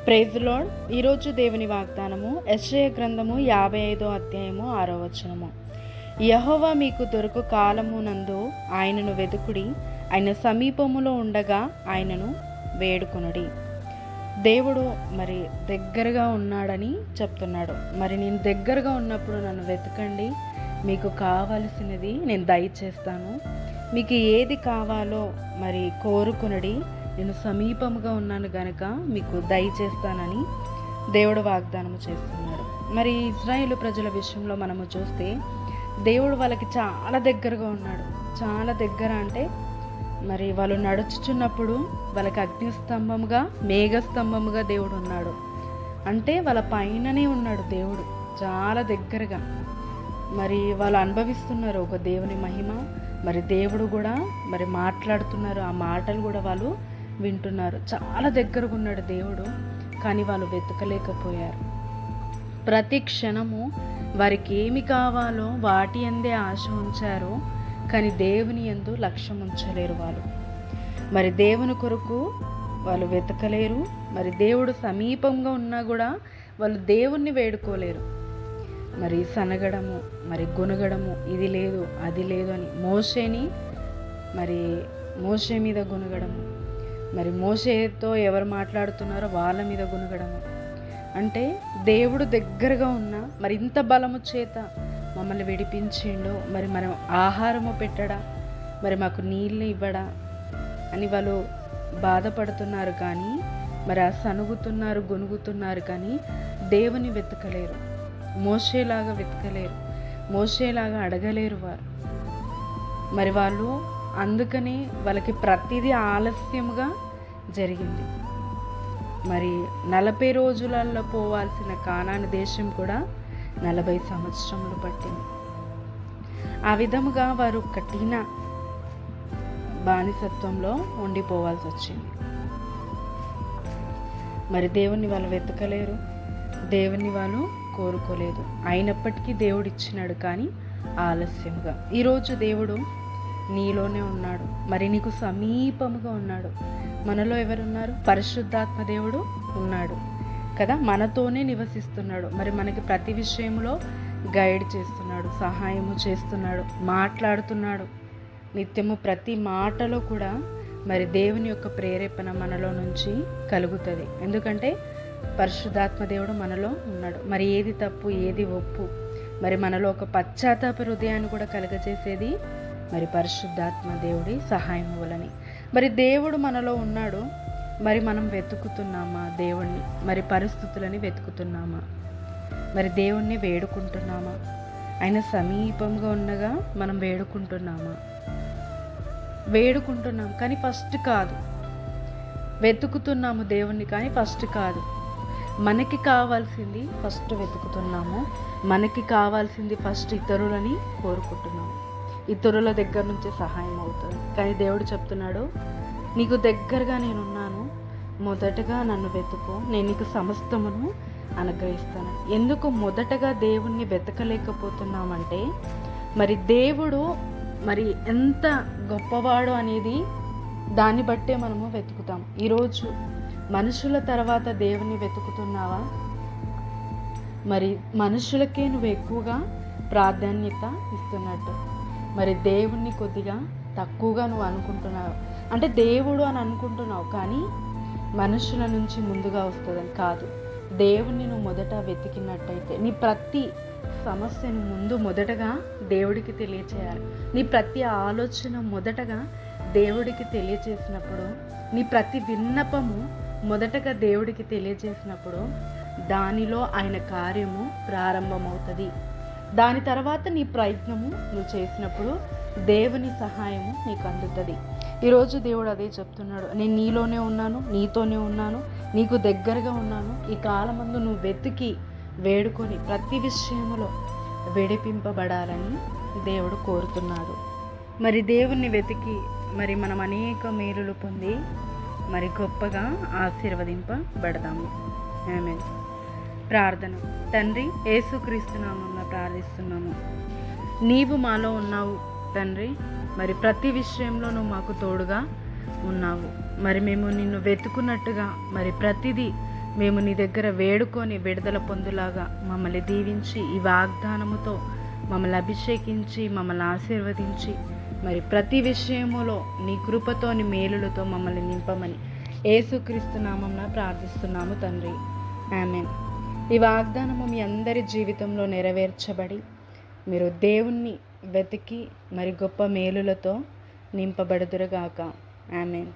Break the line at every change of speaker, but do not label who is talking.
Praise the lord. ఈరోజు దేవుని వాగ్దానము యెషయా గ్రంథము 55వ అధ్యాయము 6వ వచనము. యెహోవా మీకు దొరకు కాలమునందు ఆయనను వెతుకుడి, ఆయన సమీపములో ఉండగా ఆయనను వేడుకొనుడి. దేవుడు దగ్గరగా ఉన్నాడని చెప్తున్నాడు. నేను దగ్గరగా ఉన్నప్పుడు నన్ను వెతకండి, మీకు కావలసినది నేను దయచేస్తాను. మీకు ఏది కావాలో కోరుకునడి, నేను సమీపముగా ఉన్నాను గనుక మీకు దయచేస్తానని దేవుడు వాగ్దానం చేస్తున్నాడు. ఇజ్రాయేలు ప్రజల విషయంలో మనము చూస్తే దేవుడు వాళ్ళకి చాలా దగ్గరగా ఉన్నాడు. చాలా దగ్గర అంటే వాళ్ళు నడుచుచున్నప్పుడు వాళ్ళకి అగ్నిస్తంభముగా మేఘస్తంభముగా దేవుడు ఉన్నాడు. అంటే వాళ్ళ పైననే ఉన్నాడు దేవుడు, చాలా దగ్గరగా. వాళ్ళు అనుభవిస్తున్నారు ఒక దేవుని మహిమ. దేవుడు కూడా మాట్లాడుతున్నారు, ఆ మాటలు కూడా వాళ్ళు వింటున్నారు. చాలా దగ్గరగా ఉన్నాడు దేవుడు, కానీ వాళ్ళు వెతకలేకపోయారు. ప్రతి క్షణము వారికి ఏమి కావాలో వాటి అందే ఆశ ఉంచారు, కానీ దేవుని యందు లక్ష్యం ఉంచలేరు. వాళ్ళు దేవుని కొరకు వాళ్ళు వెతకలేరు. దేవుడు సమీపంగా ఉన్నా కూడా వాళ్ళు దేవుణ్ణి వేడుకోలేరు. సనగడము గొనగడము, ఇది లేదు అది లేదు అని మోషే మీద గొనగడము, మోషేతో ఎవరు మాట్లాడుతున్నారో వాళ్ళ మీద గొనగడము. అంటే దేవుడు దగ్గరగా ఉన్నా ఇంత బలము చేత మమ్మల్ని విడిపించిండు, మనం ఆహారము పెట్టడా, మాకు నీళ్ళు ఇవ్వడా అని వాళ్ళు బాధపడుతున్నారు. కానీ ఆ సనుగుతున్నారు, గొనుగుతున్నారు, కానీ దేవుని వెతకలేరు. మోషేలాగా వెతకలేరు, మోషేలాగా అడగలేరు వారు. వాళ్ళు అందుకని వాళ్ళకి ప్రతిదీ ఆలస్యముగా జరిగింది. 40 రోజులలో పోవాల్సిన కానాను దేశం కూడా 40 సంవత్సరములు పట్టింది. ఆ విధముగా వారు కఠిన బానిసత్వంలో ఉండిపోవాల్సి వచ్చింది. దేవుణ్ణి వాళ్ళు వెతకలేరు, దేవుణ్ణి వాళ్ళు కోరుకోలేదు. అయినప్పటికీ దేవుడు ఇచ్చినాడు, కానీ ఆలస్యముగా. ఈరోజు దేవుడు నీలోనే ఉన్నాడు, నీకు సమీపముగా ఉన్నాడు. మనలో ఎవరున్నారు? పరిశుద్ధాత్మ దేవుడు ఉన్నాడు కదా, మనతోనే నివసిస్తున్నాడు. మనకి ప్రతి విషయంలో గైడ్ చేస్తున్నాడు, సహాయము చేస్తున్నాడు, మాట్లాడుతున్నాడు. నిత్యము ప్రతి మాటలో కూడా దేవుని యొక్క ప్రేరేపణ మనలో నుంచి కలుగుతుంది. ఎందుకంటే పరిశుద్ధాత్మ దేవుడు మనలో ఉన్నాడు. ఏది తప్పు ఏది ఒప్పు, మనలో ఒక పశ్చాత్తాప హృదయాన్ని కూడా కలుగజేసేది పరిశుద్ధాత్మ దేవుడి సహాయం వలని. దేవుడు మనలో ఉన్నాడు, మనం వెతుకుతున్నామా దేవుణ్ణి? పరిస్థితులని వెతుకుతున్నామా? దేవుణ్ణి వేడుకుంటున్నామా? ఆయన సమీపంగా ఉండగా మనం వేడుకుంటున్నాం, కానీ ఫస్ట్ కాదు. వెతుకుతున్నాము దేవుణ్ణి, కానీ ఫస్ట్ కాదు. మనకి కావాల్సింది ఫస్ట్ వెతుకుతున్నాము, మనకి కావాల్సింది ఫస్ట్ ఇతరులని కోరుకుంటున్నాము. ఇతరుల దగ్గర నుంచే సహాయం అవుతుంది. కానీ దేవుడు చెప్తున్నాడు, నీకు దగ్గరగా నేనున్నాను, మొదటగా నన్ను వెతుకు, నేను నీకు సమస్తమును అనుగ్రహిస్తాను. ఎందుకు మొదటగా దేవుణ్ణి వెతకలేకపోతున్నామంటే దేవుడు ఎంత గొప్పవాడు అనేది దాన్ని బట్టే మనము వెతుకుతాం. ఈరోజు మనుషుల తర్వాత దేవుణ్ణి వెతుకుతున్నావా? మనుషులకే నువ్వు ఎక్కువగా ప్రాధాన్యత ఇస్తున్నట్టు, దేవుణ్ణి కొద్దిగా తక్కువగా నువ్వు అనుకుంటున్నావు. అంటే దేవుడు అని అనుకుంటున్నావు, కానీ మనుషుల నుంచి ముందుగా వస్తుందని కాదు. దేవుణ్ణి నువ్వు మొదట వెతికినట్టయితే నీ ప్రతి సమస్యను మొదటగా దేవుడికి తెలియచేయాలి. నీ ప్రతి ఆలోచన మొదటగా దేవుడికి తెలియచేసినప్పుడు, నీ ప్రతి విన్నపము మొదటగా దేవుడికి తెలియజేసినప్పుడు దానిలో ఆయన కార్యము ప్రారంభమవుతుంది. దాని తర్వాత నీ ప్రయత్నము నువ్వు చేసినప్పుడు దేవుని సహాయము నీకు అందుతుంది. ఈరోజు దేవుడు అదే చెప్తున్నాడు, నేను నీలోనే ఉన్నాను, నీతోనే ఉన్నాను, నీకు దగ్గరగా ఉన్నాను. ఈ కాలమందు నువ్వు వెతికి వేడుకొని ప్రతి విషయంలో విడిపింపబడాలని దేవుడు కోరుతున్నాడు. దేవుణ్ణి వెతికి మనం అనేక మేలులు పొంది గొప్పగా ఆశీర్వదింపబడదాము. ఆమేన్. ప్రార్థన. తండ్రి, యేసుక్రీస్తు నామమున ప్రార్థిస్తున్నాము. నీవు మాలో ఉన్నావు తండ్రి. ప్రతి విషయంలో నువ్వు మాకు తోడుగా ఉన్నావు. మేము నిన్ను వెతుకున్నట్టుగా ప్రతిదీ మేము నీ దగ్గర వేడుకొని విడుదల పొందులాగా మమ్మల్ని దీవించి ఈ వాగ్దానముతో మమ్మల్ని అభిషేకించి మమ్మల్ని ఆశీర్వదించి మరి ప్రతి విషయములో నీ కృపతో నీ మేలులతో మమ్మల్ని నింపమని యేసుక్రీస్తు నామమున ప్రార్థిస్తున్నాము తండ్రి. ఆమేన్. ఈ వాగ్దానము మీ అందరి జీవితంలో నెరవేర్చబడి మీరు దేవుణ్ణి వెతికి మరి గొప్ప మేలులతో నింపబడుదురుగాక. ఆమేన్.